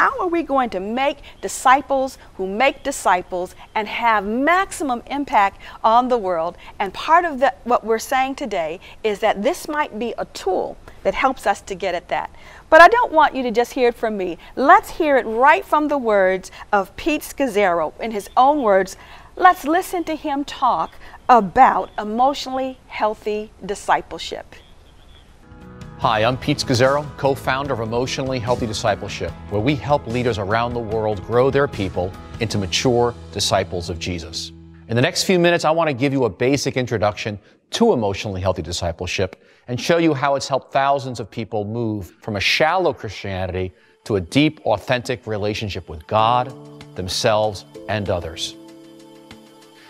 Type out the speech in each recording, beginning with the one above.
how are we going to make disciples who make disciples and have maximum impact on the world? And part of what we're saying today is that this might be a tool that helps us to get at that. But I don't want you to just hear it from me. Let's hear it right from the words of Pete Scazzero. In his own words, let's listen to him talk about emotionally healthy discipleship. Hi, I'm Pete Scazzero, co-founder of Emotionally Healthy Discipleship, where we help leaders around the world grow their people into mature disciples of Jesus. In the next few minutes, I want to give you a basic introduction to emotionally healthy discipleship and show you how it's helped thousands of people move from a shallow Christianity to a deep, authentic relationship with God, themselves, and others.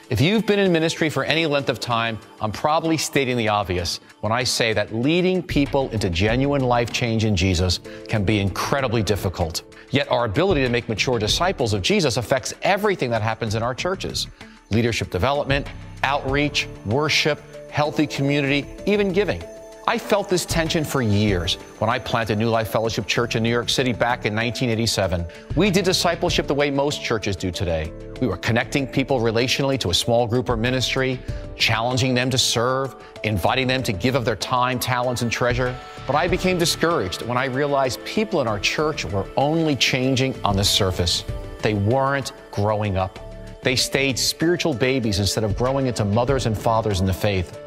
If you've been in ministry for any length of time, I'm probably stating the obvious when I say that leading people into genuine life change in Jesus can be incredibly difficult. Yet our ability to make mature disciples of Jesus affects everything that happens in our churches: leadership development, outreach, worship, healthy community, even giving. I felt this tension for years when I planted New Life Fellowship Church in New York City back in 1987. We did discipleship the way most churches do today. We were connecting people relationally to a small group or ministry, challenging them to serve, inviting them to give of their time, talents, and treasure. But I became discouraged when I realized people in our church were only changing on the surface. They weren't growing up. They stayed spiritual babies instead of growing into mothers and fathers in the faith.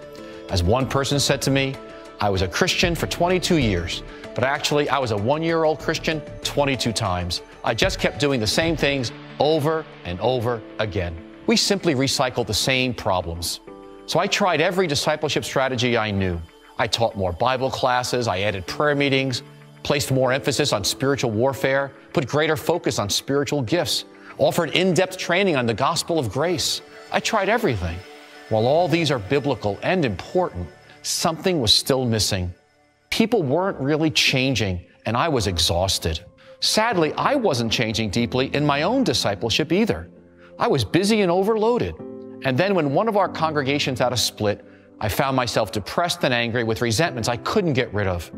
As one person said to me, I was a Christian for 22 years, but actually I was a one-year-old Christian 22 times. I just kept doing the same things over and over again. We simply recycled the same problems. So I tried every discipleship strategy I knew. I taught more Bible classes, I added prayer meetings, placed more emphasis on spiritual warfare, put greater focus on spiritual gifts, offered in-depth training on the gospel of grace. I tried everything. While all these are biblical and important, something was still missing. People weren't really changing, and I was exhausted. Sadly, I wasn't changing deeply in my own discipleship either. I was busy and overloaded. And then when one of our congregations had a split, I found myself depressed and angry with resentments I couldn't get rid of.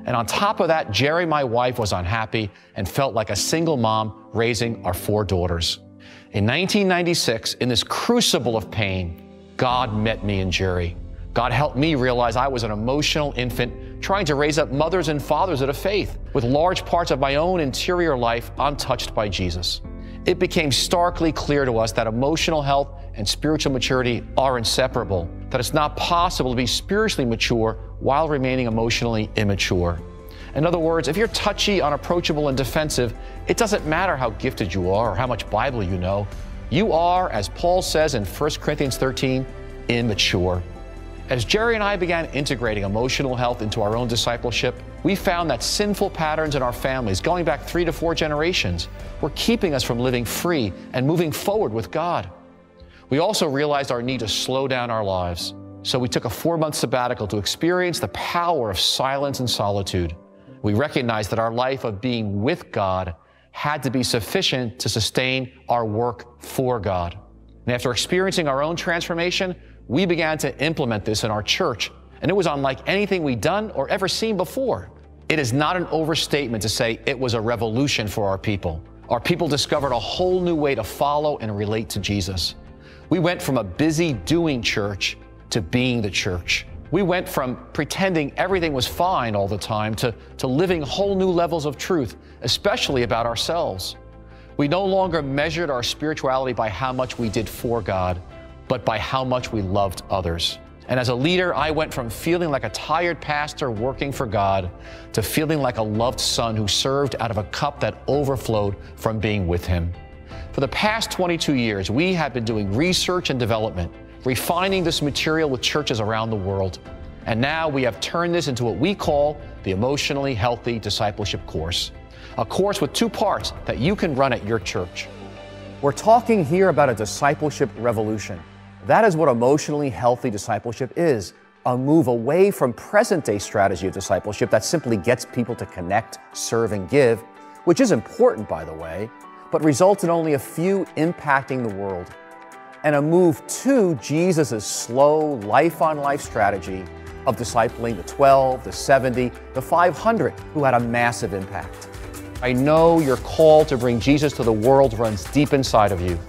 And on top of that, Jerry, my wife, was unhappy and felt like a single mom raising our 4 daughters. In 1996, in this crucible of pain, God met me and Jerry. God helped me realize I was an emotional infant trying to raise up mothers and fathers of the faith with large parts of my own interior life untouched by Jesus. It became starkly clear to us that emotional health and spiritual maturity are inseparable, that it's not possible to be spiritually mature while remaining emotionally immature. In other words, if you're touchy, unapproachable, and defensive, it doesn't matter how gifted you are or how much Bible you know. You are, as Paul says in 1 Corinthians 13, immature. As Jerry and I began integrating emotional health into our own discipleship, we found that sinful patterns in our families, going back 3 to 4 generations, were keeping us from living free and moving forward with God. We also realized our need to slow down our lives. So we took a 4-month sabbatical to experience the power of silence and solitude. We recognized that our life of being with God had to be sufficient to sustain our work for God. And after experiencing our own transformation, we began to implement this in our church, and it was unlike anything we'd done or ever seen before. It is not an overstatement to say it was a revolution for our people. Our people discovered a whole new way to follow and relate to Jesus. We went from a busy doing church to being the church. We went from pretending everything was fine all the time to living whole new levels of truth, especially about ourselves. We no longer measured our spirituality by how much we did for God, but by how much we loved others. And as a leader, I went from feeling like a tired pastor working for God to feeling like a loved son who served out of a cup that overflowed from being with Him. For the past 22 years, we have been doing research and development, refining this material with churches around the world. And now we have turned this into what we call the Emotionally Healthy Discipleship course, a course with 2 parts that you can run at your church. We're talking here about a discipleship revolution. That is what emotionally healthy discipleship is, a move away from present-day strategy of discipleship that simply gets people to connect, serve, and give, which is important, by the way, but results in only a few impacting the world, and a move to Jesus' slow, life-on-life strategy of discipling the 12, the 70, the 500 who had a massive impact. I know your call to bring Jesus to the world runs deep inside of you.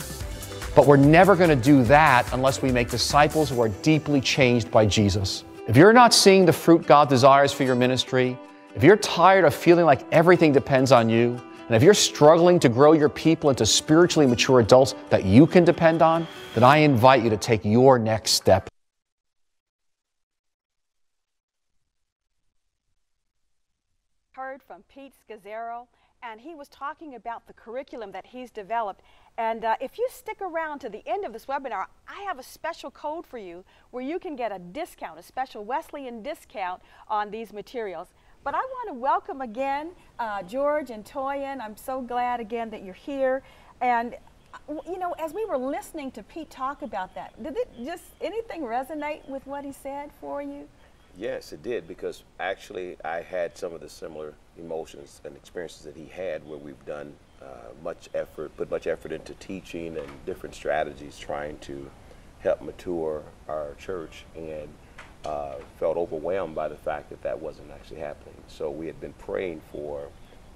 But we're never going to do that unless we make disciples who are deeply changed by Jesus. If you're not seeing the fruit God desires for your ministry, if you're tired of feeling like everything depends on you, and if you're struggling to grow your people into spiritually mature adults that you can depend on, then I invite you to take your next step. Heard from Pete Scazzero, and he was talking about the curriculum that he's developed. And if you stick around to the end of this webinar, I have a special code for you where you can get a discount, a special Wesleyan discount on these materials. But I want to welcome again George and Toyin. I'm so glad again that you're here. And you know, as we were listening to Pete talk about that, did it just anything resonate with what he said for you? Yes, it did, because actually I had some of the similar emotions and experiences that he had, where we've done put much effort into teaching and different strategies trying to help mature our church, and felt overwhelmed by the fact that that wasn't actually happening. So we had been praying for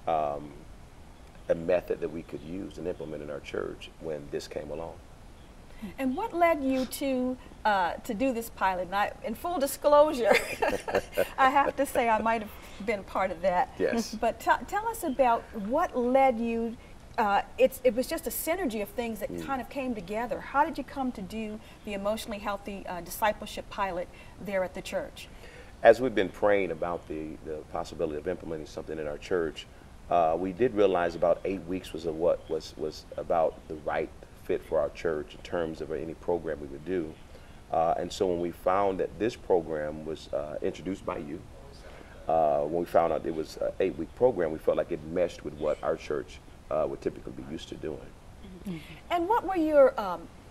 a method that we could use and implement in our church when this came along. And what led you to do this pilot? And in full disclosure, I have to say I might have been part of that. Yes. But tell us about what led you. It was just a synergy of things that kind of came together. How did you come to do the Emotionally Healthy Discipleship pilot there at the church? As we've been praying about the possibility of implementing something in our church, we did realize about 8 weeks was about the right fit for our church in terms of any program we would do. And so when we found that this program was introduced by you, when we found out it was an 8-week program, we felt like it meshed with what our church would typically be used to doing. Mm-hmm. And what were your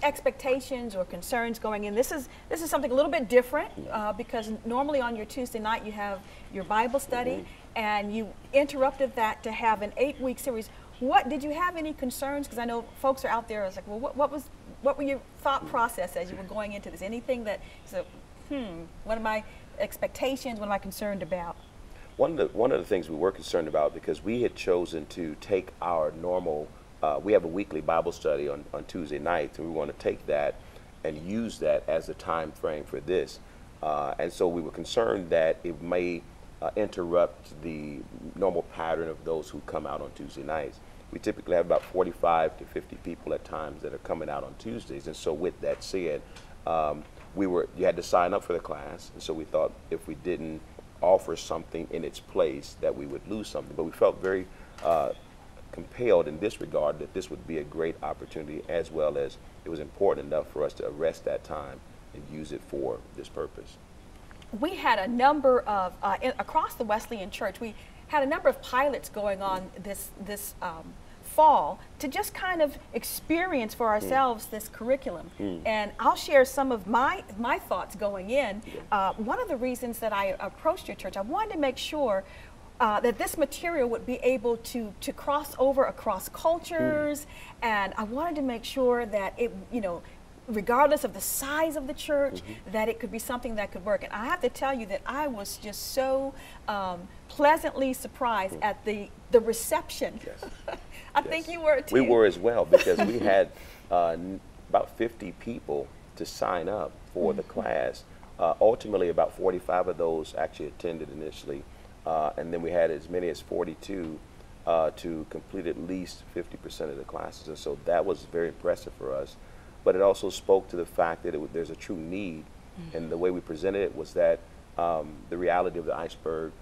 expectations or concerns going in? This is something a little bit different because normally on your Tuesday night you have your Bible study, and you interrupted that to have an 8-week series. What did you have any concerns? Because I know folks are out there. I was like, well, what were your thought process as you were going into this? Anything that so, what are my expectations? What am I concerned about? One of the things we were concerned about, because we had chosen to take our normal, we have a weekly Bible study on Tuesday nights, and we want to take that and use that as a time frame for this. And so we were concerned that it may interrupt the normal pattern of those who come out on Tuesday nights. We typically have about 45 to 50 people at times that are coming out on Tuesdays. And so with that said, you had to sign up for the class. And so we thought if we didn't offer something in its place that we would lose something. But we felt very compelled in this regard that this would be a great opportunity, as well as it was important enough for us to arrest that time and use it for this purpose. We had a number of, across the Wesleyan Church, we had a number of pilots going on this fall to just kind of experience for ourselves this curriculum. And I'll share some of my thoughts going in. One of the reasons that I approached your church, I wanted to make sure that this material would be able to cross over across cultures, and I wanted to make sure that it, regardless of the size of the church, that it could be something that could work. And I have to tell you that I was just so pleasantly surprised at the reception. Yes. I think you were too. We were as well, because we had about 50 people to sign up for the class. Ultimately, about 45 of those actually attended initially, and then we had as many as 42 to complete at least 50% of the classes. And so that was very impressive for us. But it also spoke to the fact that there's a true need, and the way we presented it was that the reality of the iceberg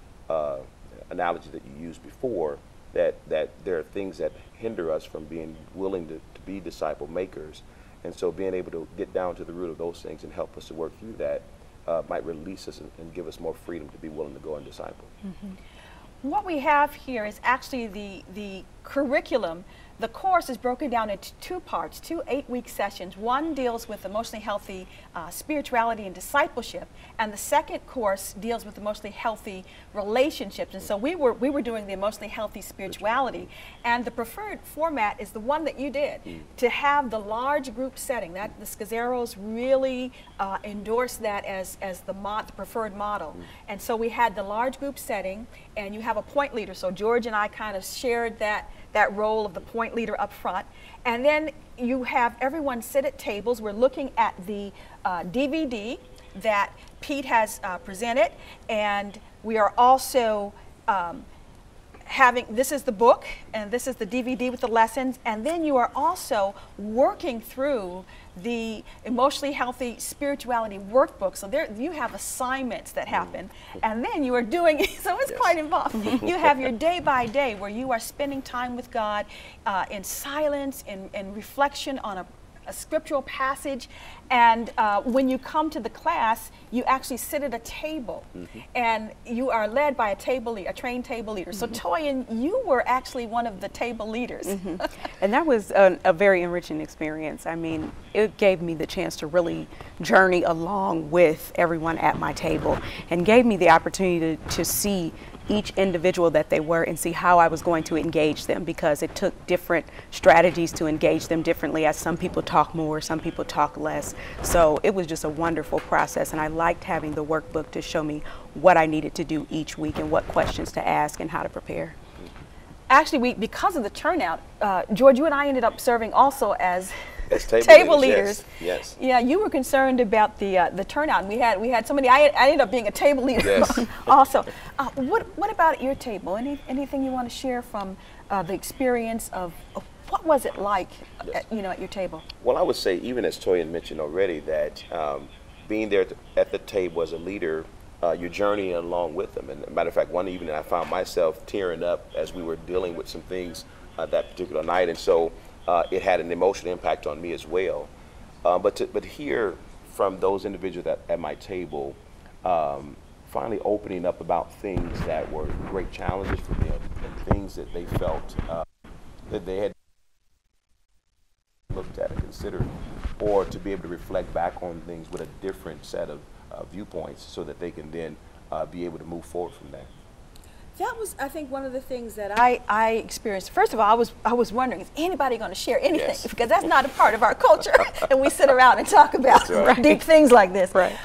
analogy that you used before, that there are things that hinder us from being willing to be disciple makers, and so being able to get down to the root of those things and help us to work through that might release us and give us more freedom to be willing to go and disciple. What we have here is actually the curriculum The course is broken down into 2 parts, 2 8-week sessions. One deals with emotionally healthy spirituality and discipleship, and the second course deals with emotionally healthy relationships. And so we were doing the emotionally healthy spirituality, and the preferred format is the one that you did, to have the large group setting. That the Scazzeros really endorsed that as the preferred model. And so we had the large group setting, and you have a point leader. So George and I kind of shared that role of the point leader up front. And then you have everyone sit at tables. We're looking at the DVD that Pete has presented, and we are also this is the book, and this is the DVD with the lessons, and then you are also working through the emotionally healthy spirituality workbook. So there you have assignments that happen, and then you are doing, so it's quite involved. You have your day by day where you are spending time with God in silence, in reflection on a scriptural passage, and when you come to the class, you actually sit at a table, and you are led by a trained table leader. So Toyin, you were actually one of the table leaders. And that was a very enriching experience. I mean, it gave me the chance to really journey along with everyone at my table, and gave me the opportunity to see each individual that they were and see how I was going to engage them, because it took different strategies to engage them differently, as some people talk more, some people talk less. So it was just a wonderful process, and I liked having the workbook to show me what I needed to do each week and what questions to ask and how to prepare. Actually, because of the turnout, George, you and I ended up serving also as table leaders. Yes. Yeah, you were concerned about the turnout. We had somebody. I ended up being a table leader also. What about at your table? Anything you want to share from the experience of what was it like, at your table? Well, I would say, even as Toyin mentioned already, that being there at the table as a leader, you're journeying along with them. And matter of fact, one evening I found myself tearing up as we were dealing with some things that particular night, and so it had an emotional impact on me as well. But hear from those individuals at my table, finally opening up about things that were great challenges for them, and things that they felt that they had looked at and considered, or to be able to reflect back on things with a different set of viewpoints, so that they can then be able to move forward from that. That was, I think, one of the things that I experienced. First of all, I was wondering, is anybody going to share anything? Yes. Because that's not a part of our culture, and we sit around and talk about deep things like this. Right.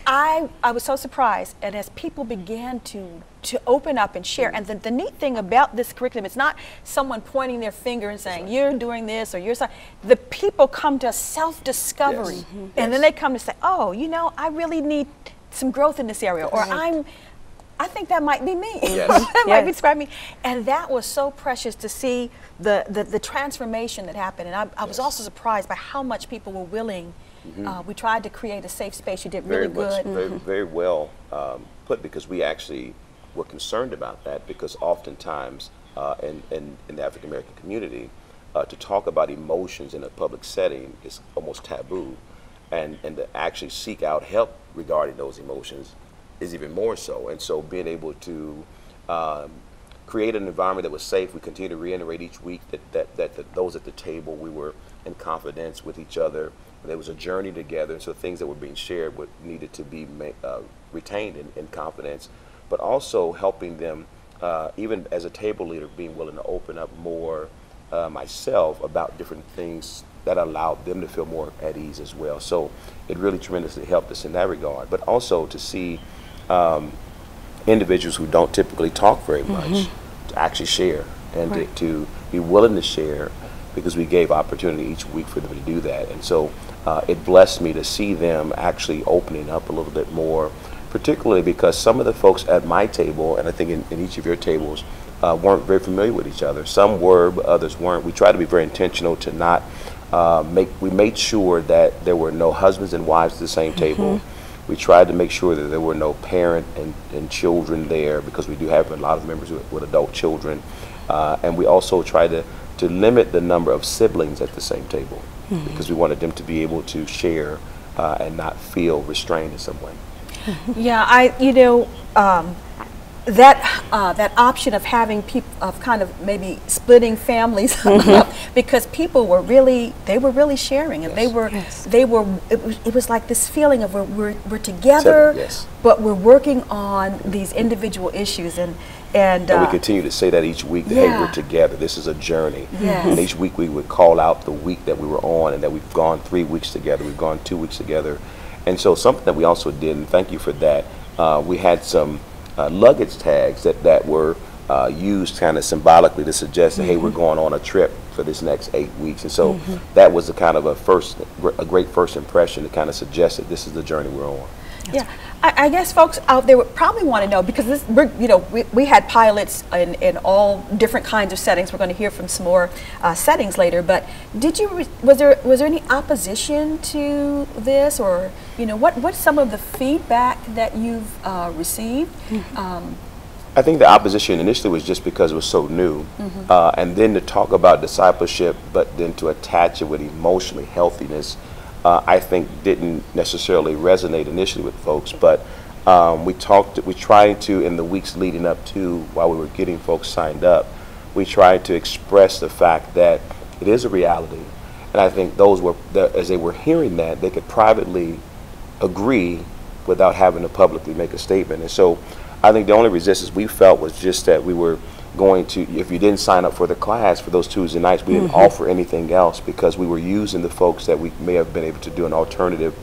I was so surprised, and as people began to open up and share, and the neat thing about this curriculum, it's not someone pointing their finger and saying, you're doing this, or you're so. The people come to self-discovery, and then they come to say, oh, I really need some growth in this area, or I think that might be me. That might describe me. And that was so precious to see the transformation that happened. And I was also surprised by how much people were willing. We tried to create a safe space. You did really good. Very well put, because we actually were concerned about that, because oftentimes in the African American community, to talk about emotions in a public setting is almost taboo. And to actually seek out help regarding those emotions is even more so. And so being able to create an environment that was safe, we continue to reiterate each week that those at the table, we were in confidence with each other. There was a journey together, so things that were being shared needed to be retained in confidence, but also helping them, even as a table leader, being willing to open up more myself about different things that allowed them to feel more at ease as well. So it really tremendously helped us in that regard, but also to see individuals who don't typically talk very much to actually share, and to be willing to share, because we gave opportunity each week for them to do that. And so it blessed me to see them actually opening up a little bit more, particularly because some of the folks at my table, and I think in each of your tables, weren't very familiar with each other. Some were, but others weren't. We tried to be very intentional to not we made sure that there were no husbands and wives at the same table. We tried to make sure that there were no parent and children there, because we do have a lot of members with adult children. And we also tried to limit the number of siblings at the same table, because we wanted them to be able to share and not feel restrained in some way. Yeah, that option of having people, of kind of maybe splitting families up, because people were really sharing, and it was like this feeling of we're together, but we're working on these individual issues, and we continue to say that each week, that, hey, we're together, this is a journey. And each week we would call out the week that we were on, and that we've gone 3 weeks together, we've gone 2 weeks together. And so something that we also did, and thank you for that, we had some luggage tags that were used kind of symbolically to suggest that, hey, we're going on a trip for this next 8 weeks. And so that was a kind of a great first impression to kind of suggest that this is the journey we're on. Yeah, I guess folks out there would probably want to know, because we had pilots in all different kinds of settings. We're going to hear from some more settings later. But was there any opposition to this, or what's some of the feedback that you've received? I think the opposition initially was just because it was so new, and then to talk about discipleship, but then to attach it with emotionally healthiness, I think didn't necessarily resonate initially with folks. But we tried to, in the weeks leading up to, while we were getting folks signed up, we tried to express the fact that it is a reality. And I think as they were hearing that, they could privately agree without having to publicly make a statement. And so I think the only resistance we felt was just that we were going to, if you didn't sign up for the class for those Tuesday nights, we didn't offer anything else, because we were using the folks that we may have been able to do an alternative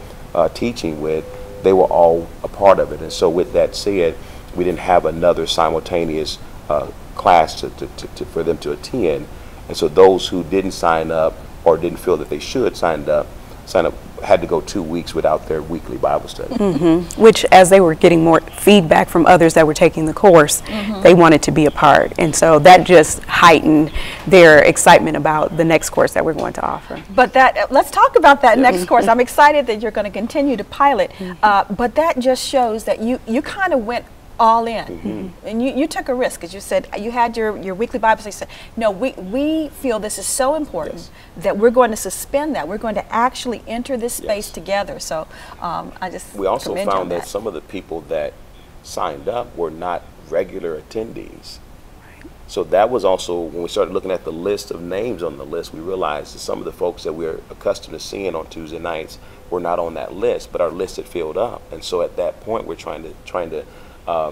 teaching with. They were all a part of it. And so with that said, we didn't have another simultaneous class for them to attend. And so those who didn't sign up or didn't feel that they should sign up had to go 2 weeks without their weekly Bible study. Which, as they were getting more feedback from others that were taking the course, they wanted to be a part. And so that just heightened their excitement about the next course that we're going to offer. But let's talk about that next course. I'm excited that you're going to continue to pilot. But that just shows that you kind of went all in, and you took a risk, because you said you had your weekly Bible study. You said, no, we feel this is so important that we're going to suspend that. We're going to actually enter this space together. So we also found that some of the people that signed up were not regular attendees. So that was also, when we started looking at the list of names on the list, we realized that some of the folks that we're accustomed to seeing on Tuesday nights were not on that list, but our list had filled up. And so at that point, we're trying to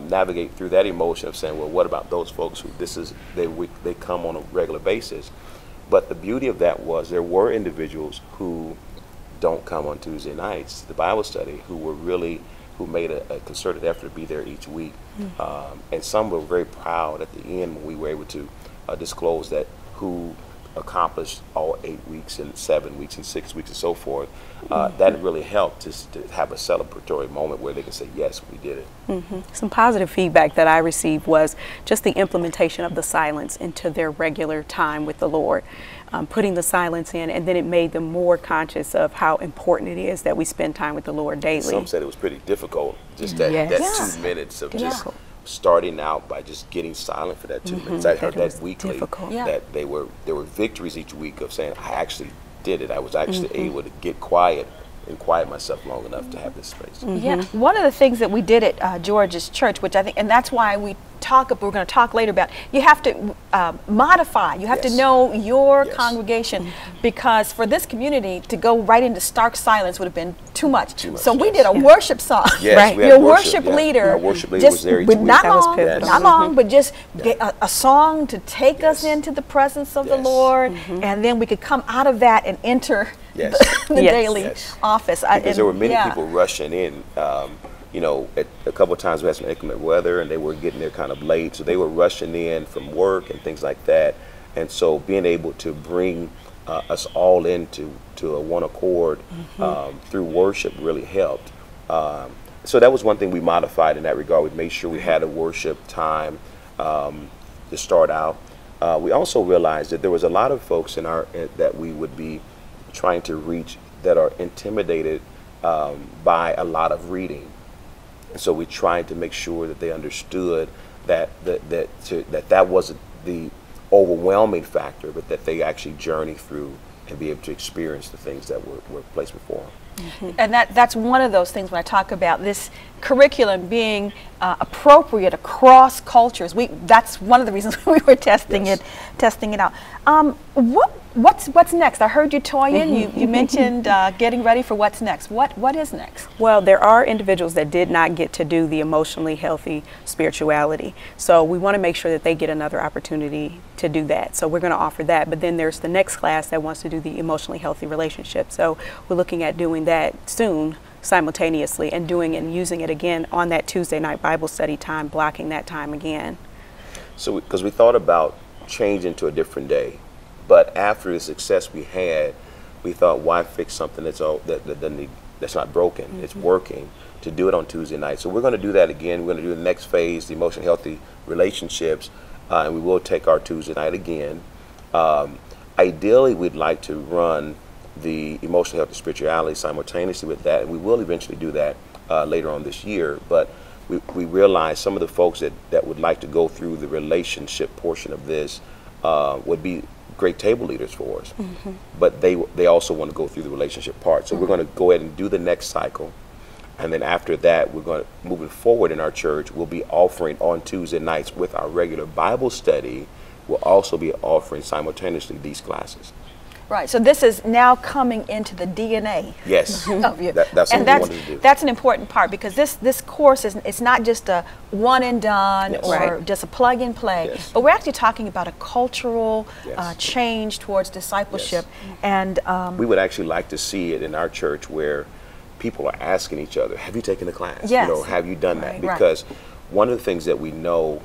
navigate through that emotion of saying, well, what about those folks who they come on a regular basis? But the beauty of that was there were individuals who don't come on Tuesday nights, the Bible study, who made a concerted effort to be there each week. And some were very proud at the end when we were able to disclose that who accomplished all 8 weeks and 7 weeks and 6 weeks and so forth. That really helped to have a celebratory moment where they can say, yes, we did it. Some positive feedback that I received was just the implementation of the silence into their regular time with the Lord, putting the silence in, and then it made them more conscious of how important it is that we spend time with the Lord daily. Some said it was pretty difficult, just that 2 minutes of just starting out by just getting silent for that 2 minutes. I heard that weekly, that there were victories each week of saying, I actually did it. I was actually able to get quiet and quiet myself long enough to have this space. Yeah, one of the things that we did at George's church, which I think, and that's why we're going to talk later about, you have to modify, you have to know your congregation, because for this community to go right into stark silence would have been too much. So we did a worship song. Your worship leader, our worship leader was there each week. Not long, but just a song to take us into the presence of the Lord, and then we could come out of that and enter the daily office. Because there were many people rushing in. A couple of times we had some inclement weather, and they were getting there kind of late, so they were rushing in from work and things like that. And so being able to bring us all into a one accord through worship really helped. So that was one thing we modified in that regard. We made sure we had a worship time to start out. We also realized that there was a lot of folks that we would be trying to reach that are intimidated by a lot of reading. And so we tried to make sure that they understood that wasn't the overwhelming factor, but that they actually journey through and be able to experience the things that were placed before them. And that's one of those things when I talk about this curriculum being appropriate across cultures. That's one of the reasons we were testing it out. What's next? I heard you, Toyin. You mentioned getting ready for what's next. What is next? Well, there are individuals that did not get to do the emotionally healthy spirituality. So we want to make sure that they get another opportunity to do that. So we're going to offer that. But then there's the next class that wants to do the emotionally healthy relationship. So we're looking at doing that soon, simultaneously, and using it again on that Tuesday night Bible study time, blocking that time again. So because we thought about changing to a different day, but after the success we had, we thought, why fix something that's not broken? It's working, to do it on Tuesday night. So we're going to do that again. We're going to do the next phase, the emotionally healthy relationships, and we will take our Tuesday night again. Ideally, we'd like to run the emotionally healthy spirituality simultaneously with that, and we will eventually do that later on this year. But we realize some of the folks that would like to go through the relationship portion of this would be great table leaders for us, but they also want to go through the relationship part. So we're going to go ahead and do the next cycle, and then after that, we're going to, moving forward in our church, we'll be offering on Tuesday nights with our regular Bible study. We'll also be offering simultaneously these classes. Right, so this is now coming into the DNA. Yes, of you. That's what we wanted to do. That's an important part, because this course it's not just a one and done or just a plug and play, but we're actually talking about a cultural change towards discipleship. And we would actually like to see it in our church where people are asking each other, have you taken the class? Yes. You know, have you done that? Because one of the things that we know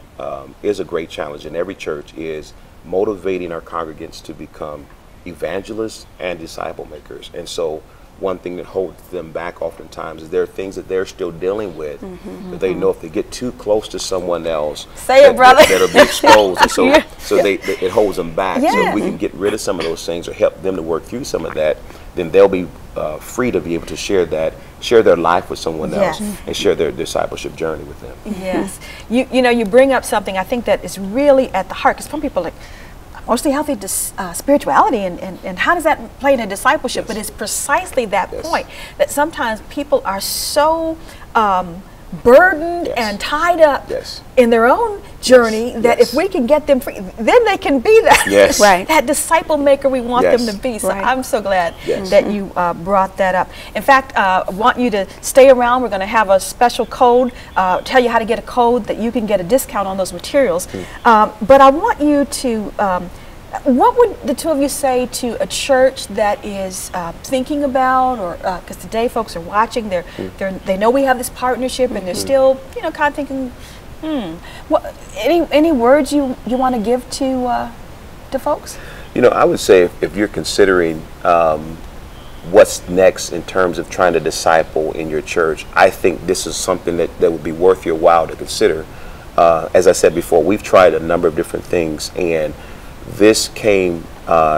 is a great challenge in every church is motivating our congregants to become evangelists and disciple makers. And so one thing that holds them back oftentimes is there are things that they're still dealing with that they know if they get too close to someone else, that'll be exposed. And so it holds them back. So if we can get rid of some of those things or help them to work through some of that, then they'll be free to be able to share their life with someone else and share their discipleship journey with them. Yes. You bring up something I think that is really at the heart, because some people are like, emotionally healthy spirituality and how does that play into discipleship? But it's precisely that point, that sometimes people are so burdened and tied up in their own journey that if we can get them free, then they can be that disciple maker we want them to be. So I'm so glad that you brought that up. In fact, I want you to stay around. We're going to have a special code, tell you how to get a code that you can get a discount on those materials. But I want you to, what would the two of you say to a church that is thinking about, or because today folks are watching, they know we have this partnership and they're still kind of thinking, any words you want to give to folks? I would say if you're considering what's next in terms of trying to disciple in your church, I think this is something that would be worth your while to consider. As I said before, we've tried a number of different things, and this came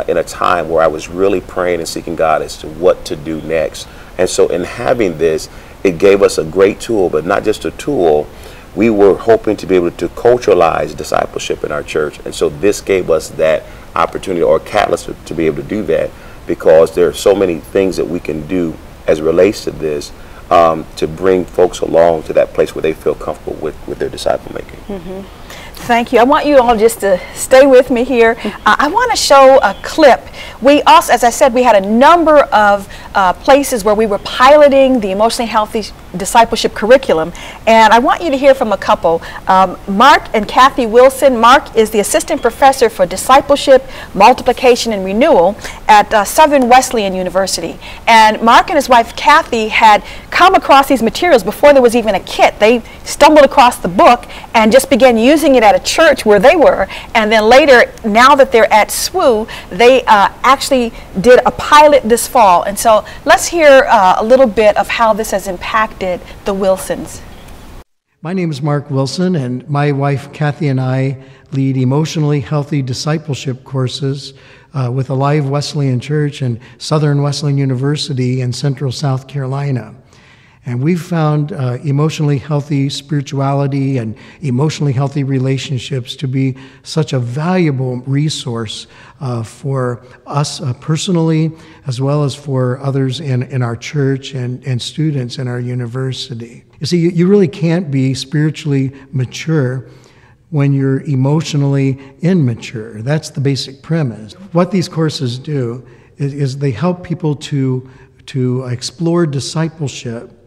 in a time where I was really praying and seeking God as to what to do next. And so in having this, it gave us a great tool, but not just a tool. We were hoping to be able to culturalize discipleship in our church. And so this gave us that opportunity, or catalyst, to be able to do that, because there are so many things that we can do as it relates to this to bring folks along to that place where they feel comfortable with their disciple making. Thank you. I want you all just to stay with me here. I want to show a clip. We also, as I said, we had a number of places where we were piloting the emotionally healthy discipleship curriculum, and I want you to hear from a couple. Mark and Cathy Wilson. Mark is the assistant professor for discipleship, multiplication, and renewal at Southern Wesleyan University. And Mark and his wife Cathy had come across these materials before there was even a kit. They stumbled across the book and just began using it at a church where they were, and then later, now that they're at SWU, they actually did a pilot this fall. And so let's hear a little bit of how this has impacted the Wilsons. My name is Mark Wilson, and my wife Cathy and I lead emotionally healthy discipleship courses with Alive Wesleyan Church and Southern Wesleyan University in Central South Carolina. And we've found emotionally healthy spirituality and emotionally healthy relationships to be such a valuable resource for us personally, as well as for others in our church and students in our university. You see, you really can't be spiritually mature when you're emotionally immature. That's the basic premise. What these courses do is they help people to explore discipleship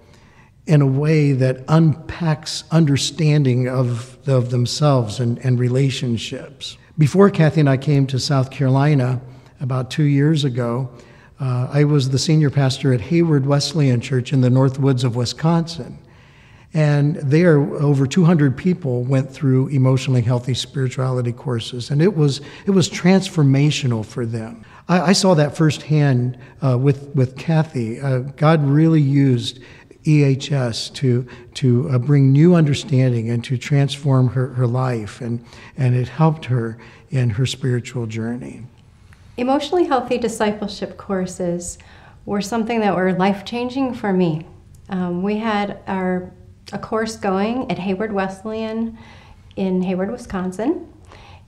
in a way that unpacks understanding of themselves and relationships. Before Cathy and I came to South Carolina about 2 years ago, I was the senior pastor at Hayward Wesleyan Church in the North Woods of Wisconsin. And there, over 200 people went through emotionally healthy spirituality courses, and it was transformational for them. I saw that firsthand with Cathy. God really used EHS to bring new understanding and to transform her life, and it helped her in her spiritual journey. Emotionally Healthy Discipleship courses were something that were life-changing for me. We had a course going at Hayward Wesleyan in Hayward, Wisconsin,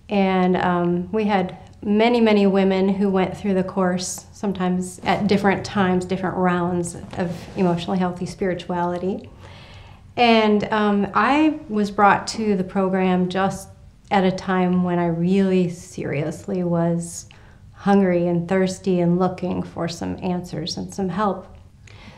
and we had many women who went through the course, sometimes at different times, different rounds of emotionally healthy spirituality. And I was brought to the program just at a time when I really seriously was hungry and thirsty and looking for some answers and some help.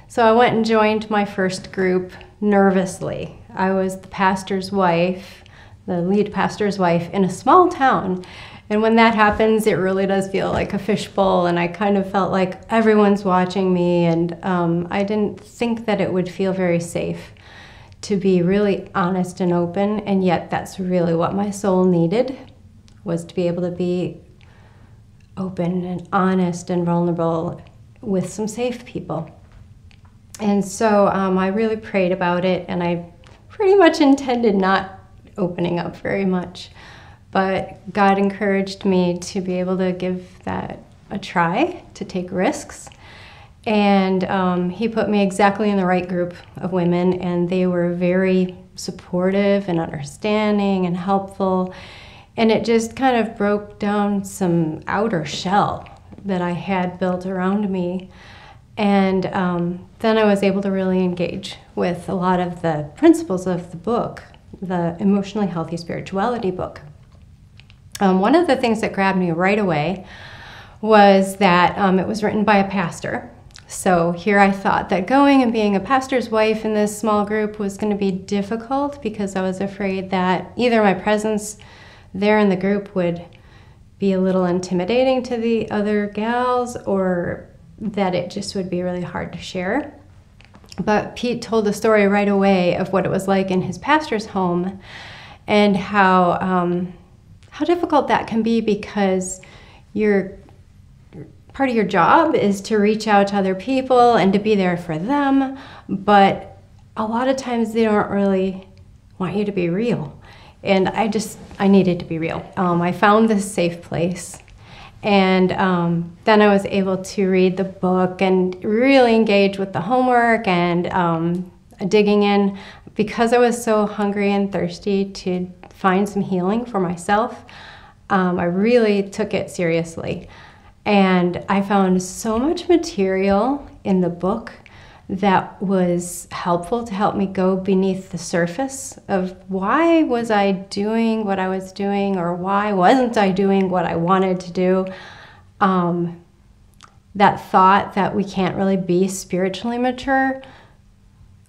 So I went and joined my first group nervously. I was the pastor's wife, the lead pastor's wife in a small town. And when that happens, it really does feel like a fishbowl, and I kind of felt like everyone's watching me, and I didn't think that it would feel very safe to be really honest and open, and yet that's really what my soul needed, was to be able to be open and honest and vulnerable with some safe people. And so I really prayed about it, and I pretty much intended not opening up very much. But God encouraged me to be able to give that a try, to take risks. And He put me exactly in the right group of women, and they were very supportive and understanding and helpful. And it just kind of broke down some outer shell that I had built around me. And then I was able to really engage with a lot of the principles of the book, the Emotionally Healthy Spirituality book. One of the things that grabbed me right away was that it was written by a pastor. So here I thought that going and being a pastor's wife in this small group was going to be difficult, because I was afraid that either my presence there in the group would be a little intimidating to the other gals, or that it just would be really hard to share. But Pete told the story right away of what it was like in his pastor's home, and how difficult that can be, because part of your job is to reach out to other people and to be there for them, but a lot of times they don't really want you to be real. And I needed to be real. I found this safe place, and then I was able to read the book and really engage with the homework and digging in, because I was so hungry and thirsty to find some healing for myself. I really took it seriously. And I found so much material in the book that was helpful to help me go beneath the surface of why was I doing what I was doing, or why wasn't I doing what I wanted to do. That thought that we can't really be spiritually mature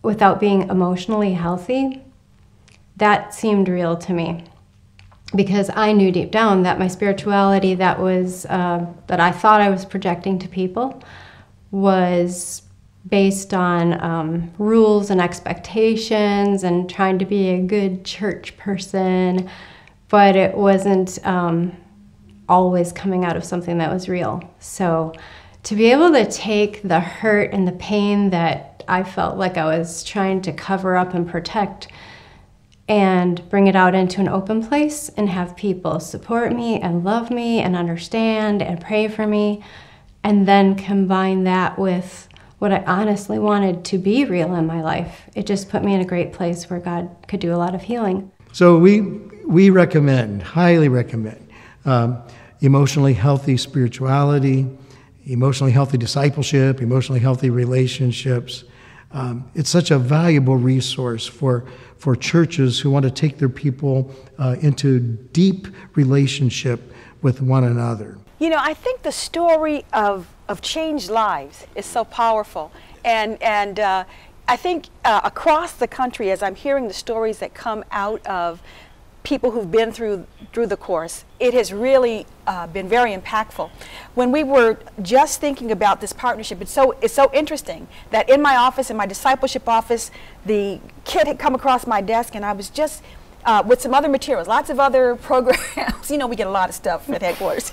without being emotionally healthy, that seemed real to me, because I knew deep down that my spirituality that I thought I was projecting to people was based on rules and expectations and trying to be a good church person, but it wasn't always coming out of something that was real. So to be able to take the hurt and the pain that I felt like I was trying to cover up and protect and bring it out into an open place and have people support me and love me and understand and pray for me, and then combine that with what I honestly wanted to be real in my life. It just put me in a great place where God could do a lot of healing. So we recommend, highly recommend, emotionally healthy spirituality, emotionally healthy discipleship, emotionally healthy relationships. It's such a valuable resource for churches who want to take their people into deep relationship with one another. You know, I think the story of changed lives is so powerful. And I think across the country, as I'm hearing the stories that come out of people who've been through the course, it has really been very impactful. When we were just thinking about this partnership, it's so interesting that in my office, in my discipleship office, the kit had come across my desk, and I was just with some other materials, lots of other programs. You know, we get a lot of stuff at headquarters.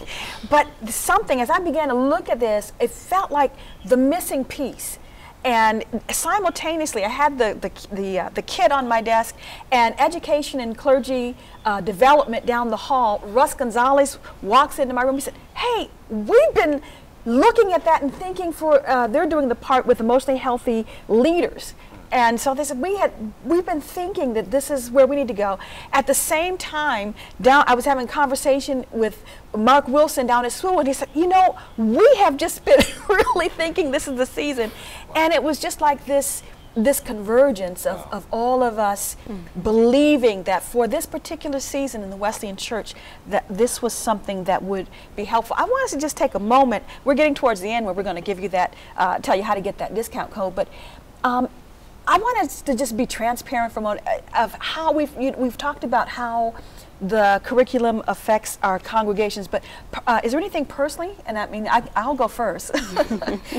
But something, as I began to look at this, it felt like the missing piece. And simultaneously, I had the kit on my desk, and education and clergy development down the hall. Russ Gonzalez walks into my room. He said, "Hey, we've been looking at that and thinking they're doing the part with emotionally healthy leaders." And so they said, we've been thinking that this is where we need to go. At the same time, I was having a conversation with Mark Wilson down at school, and he said, you know, we have just been really thinking this is the season. And it was just like this convergence of all of us believing that for this particular season in the Wesleyan Church, that this was something that would be helpful. I want us to just take a moment. We're getting towards the end where we're going to give you that, tell you how to get that discount code. But I want us to just be transparent for a moment of how we've talked about how the curriculum affects our congregations, but is there anything personally? And I mean, I'll go first.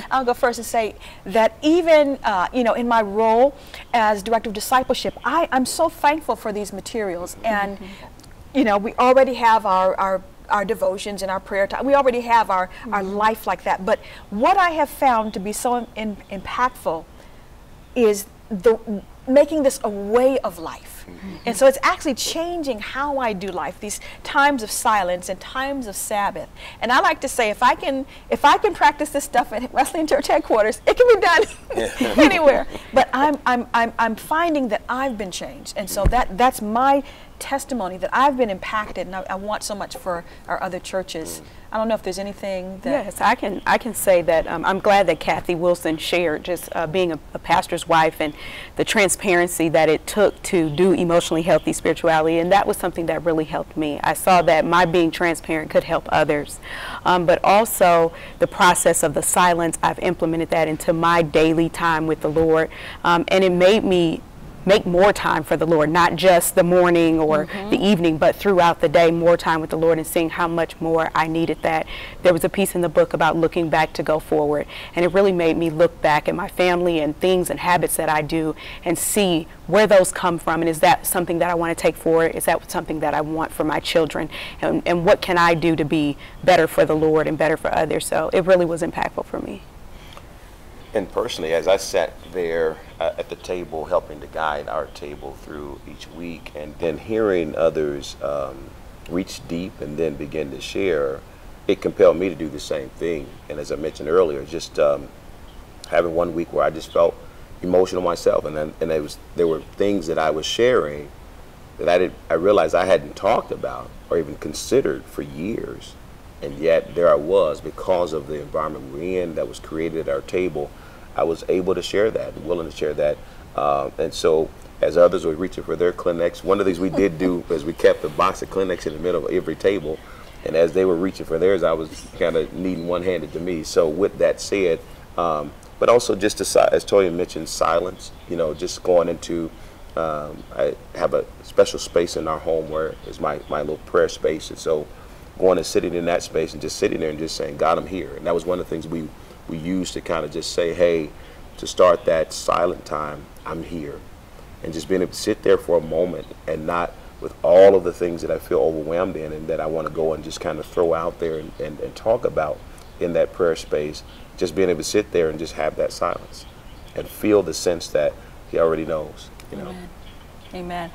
I'll go first and say that even you know, in my role as director of discipleship, I'm so thankful for these materials, and you know, we already have our devotions and our prayer time. We already have our life like that. But what I have found to be so impactful is making this a way of life. And so it's actually changing how I do life, these times of silence and times of Sabbath. And I like to say, if I can practice this stuff at Wesleyan Church headquarters, it can be done anywhere. But I'm finding that I've been changed. And so that's my testimony, that I've been impacted, and I want so much for our other churches. I don't know if there's anything that... Yes, I can say that I'm glad that Cathy Wilson shared just being a pastor's wife and the transparency that it took to do emotionally healthy spirituality, and that was something that really helped me. I saw that my being transparent could help others, but also the process of the silence, I've implemented that into my daily time with the Lord, and it made me make more time for the Lord, not just the morning or the evening, but throughout the day, more time with the Lord, and seeing how much more I needed that. There was a piece in the book about looking back to go forward, and it really made me look back at my family and things and habits that I do and see where those come from, and is that something that I want to take forward? Is that something that I want for my children? And what can I do to be better for the Lord and better for others? So it really was impactful for me. And personally, as I sat there at the table helping to guide our table through each week, and then hearing others reach deep and then begin to share, it compelled me to do the same thing. And as I mentioned earlier, just having one week where I just felt emotional myself, and there were things that I was sharing that I realized I hadn't talked about or even considered for years. And yet there I was, because of the environment we're in that was created at our table, I was able to share that, willing to share that. And so as others were reaching for their Kleenex, one of the things we did do is we kept a box of Kleenex in the middle of every table. And as they were reaching for theirs, I was kind of needing one handed to me. So with that said, but also just as Toyin mentioned, silence, you know, just going into, I have a special space in our home where it's my little prayer space. And so going and sitting in that space and just sitting there and just saying, God, I'm here. And that was one of the things we used to kind of just say, hey, to start that silent time, I'm here. And just being able to sit there for a moment and not with all of the things that I feel overwhelmed in and that I want to go and just kind of throw out there and talk about in that prayer space, just being able to sit there and just have that silence and feel the sense that he already knows, you know. Amen.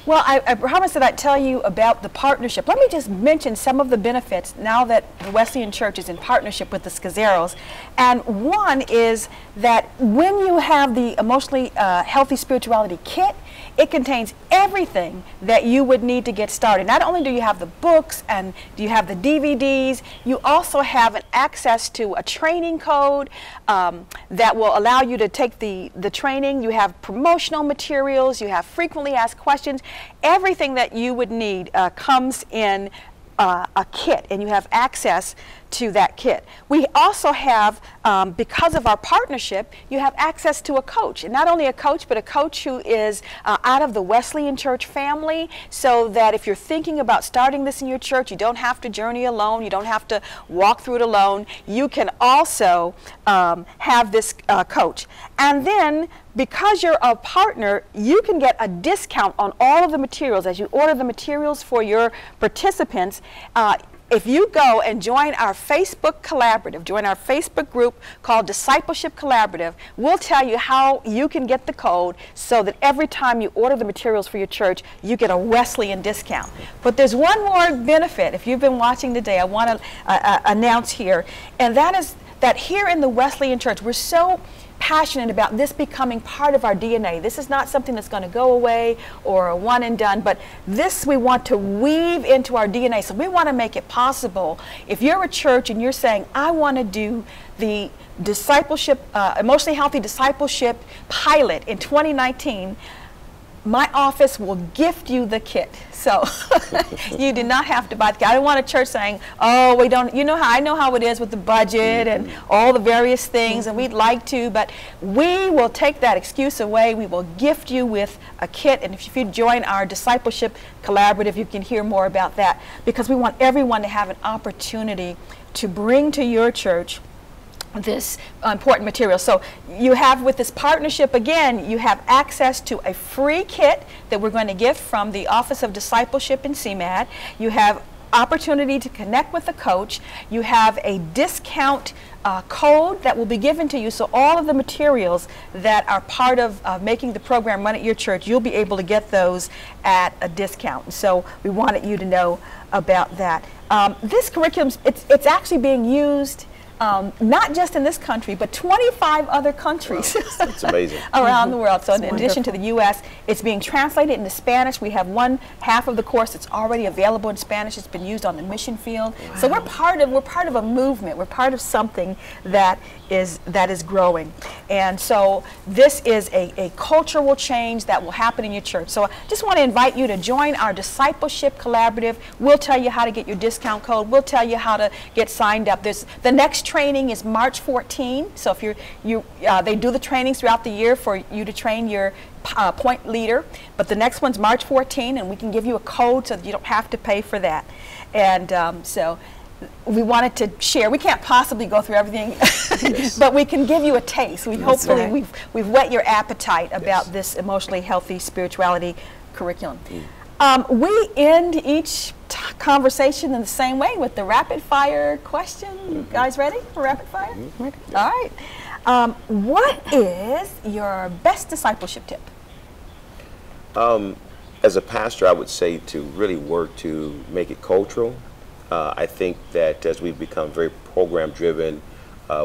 Well, I promised that I'd tell you about the partnership. Let me just mention some of the benefits now that the Wesleyan Church is in partnership with the Scazzeros. And one is that when you have the Emotionally Healthy Spirituality Kit, it contains everything that you would need to get started. Not only do you have the books and do you have the DVDs, you also have an access to a training code that will allow you to take the training. You have promotional materials, you have frequently asked questions. Everything that you would need comes in a kit, and you have access to that kit. We also have, because of our partnership, you have access to a coach, and not only a coach, but a coach who is out of the Wesleyan Church family, so that if you're thinking about starting this in your church, you don't have to journey alone, you don't have to walk through it alone. You can also have this coach. And then, because you're a partner, you can get a discount on all of the materials as you order the materials for your participants. If you go and join our Facebook collaborative, join our Facebook group called Discipleship Collaborative, we'll tell you how you can get the code so that every time you order the materials for your church, you get a Wesleyan discount. But there's one more benefit. If you've been watching today, I want to announce here, and that is that here in the Wesleyan Church, we're so passionate about this becoming part of our DNA. This is not something that's going to go away or a one and done, but this we want to weave into our DNA. So we want to make it possible. If you're a church and you're saying, I want to do the discipleship, emotionally healthy discipleship pilot in 2019, my office will gift you the kit. So you do not have to buy the kit. I don't want a church saying, oh, we don't, you know how, I know how it is with the budget and all the various things, and we'd like to, but we will take that excuse away. We will gift you with a kit, and if you join our Discipleship Collaborative, you can hear more about that, because we want everyone to have an opportunity to bring to your church this important material. So you have, with this partnership, again, you have access to a free kit that we're going to gift from the Office of Discipleship in CMAD. You have opportunity to connect with a coach. You have a discount code that will be given to you, so all of the materials that are part of making the program run at your church, you'll be able to get those at a discount. So we wanted you to know about that. This curriculum, it's actually being used not just in this country, but 25 other countries. Wow, it's amazing. Around the world. So in addition to the U.S., it's being translated into Spanish. We have one half of the course that's already available in Spanish. It's been used on the mission field. Wow. So we're part of a movement. We're part of something that is growing. And so this is a cultural change that will happen in your church. So I just want to invite you to join our Discipleship Collaborative. We'll tell you how to get your discount code. We'll tell you how to get signed up. The next training is March 14. So if they do the trainings throughout the year for you to train your point leader, but the next one's March 14, and we can give you a code so that you don't have to pay for that. And so we wanted to share. We can't possibly go through everything, yes. But we can give you a taste. Hopefully we've whet your appetite about this emotionally healthy spirituality curriculum. We end each conversation in the same way with the rapid fire question. You guys ready for rapid fire? All right. What is your best discipleship tip? As a pastor, I would say to really work to make it cultural. I think that as we've become very program driven,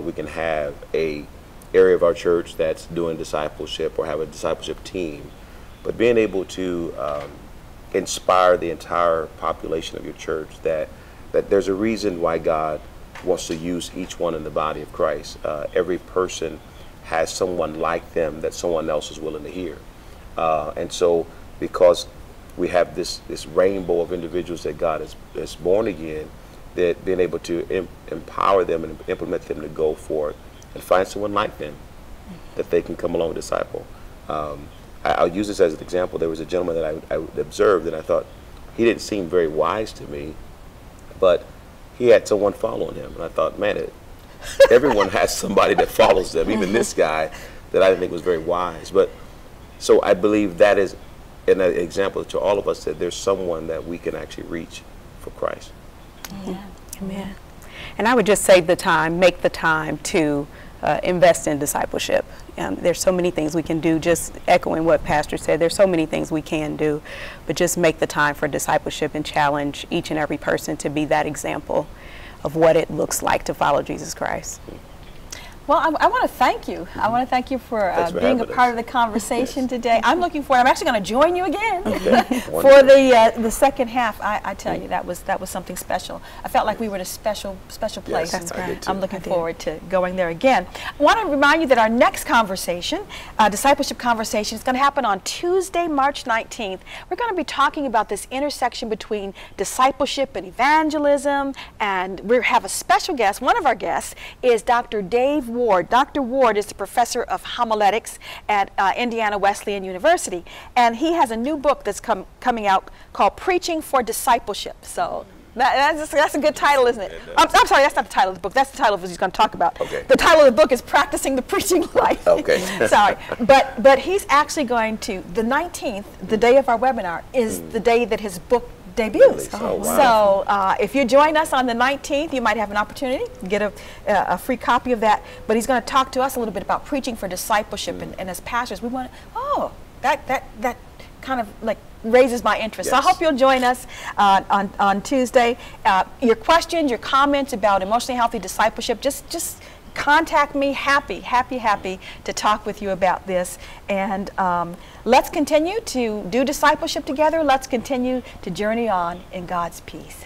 we can have a area of our church that's doing discipleship or have a discipleship team, but being able to inspire the entire population of your church that there's a reason why God wants to use each one in the body of Christ. Every person has someone like them that someone else is willing to hear. And so because we have this rainbow of individuals that God is born again, that being able to empower them and implement them to go forth and find someone like them that they can come along and disciple. I'll use this as an example. There was a gentleman that I observed, and I thought he didn't seem very wise to me, but he had someone following him, and I thought, man, everyone has somebody that follows them, even this guy that I didn't think was very wise. But so I believe that is an example to all of us that there's someone that we can actually reach for Christ. Yeah. Amen. And I would just say make the time to invest in discipleship. There's so many things we can do, just echoing what Pastor said, there's so many things we can do, but just make the time for discipleship and challenge each and every person to be that example of what it looks like to follow Jesus Christ. Well, I want to thank you. I want to thank you for being a part of the conversation today. I'm looking forward. I'm actually going to join you again for the second half. I tell you, that was something special. I felt like we were in a special place. Yes, and I'm looking forward to going there again. I want to remind you that our next conversation, discipleship conversation, is going to happen on Tuesday, March 19th. We're going to be talking about this intersection between discipleship and evangelism, and we have a special guest. One of our guests is Dr. Dave Ward. Dr. Ward is the professor of homiletics at Indiana Wesleyan University, and he has a new book that's coming out called Preaching for Discipleship. So that's a good title, isn't it? I'm sorry, that's not the title of the book. That's the title of what he's going to talk about. Okay. The title of the book is Practicing the Preaching Life. Okay. Sorry. But he's actually going to, the 19th, the day of our webinar, is the day that his book debuts. Oh, wow. So if you join us on the 19th, you might have an opportunity to get a free copy of that. But he's going to talk to us a little bit about preaching for discipleship, and as pastors, we want to, that kind of like raises my interest. Yes. So I hope you'll join us on Tuesday. Your questions, your comments about emotionally healthy discipleship, just contact me. Happy to talk with you about this. And let's continue to do discipleship together. Let's continue to journey on in God's peace.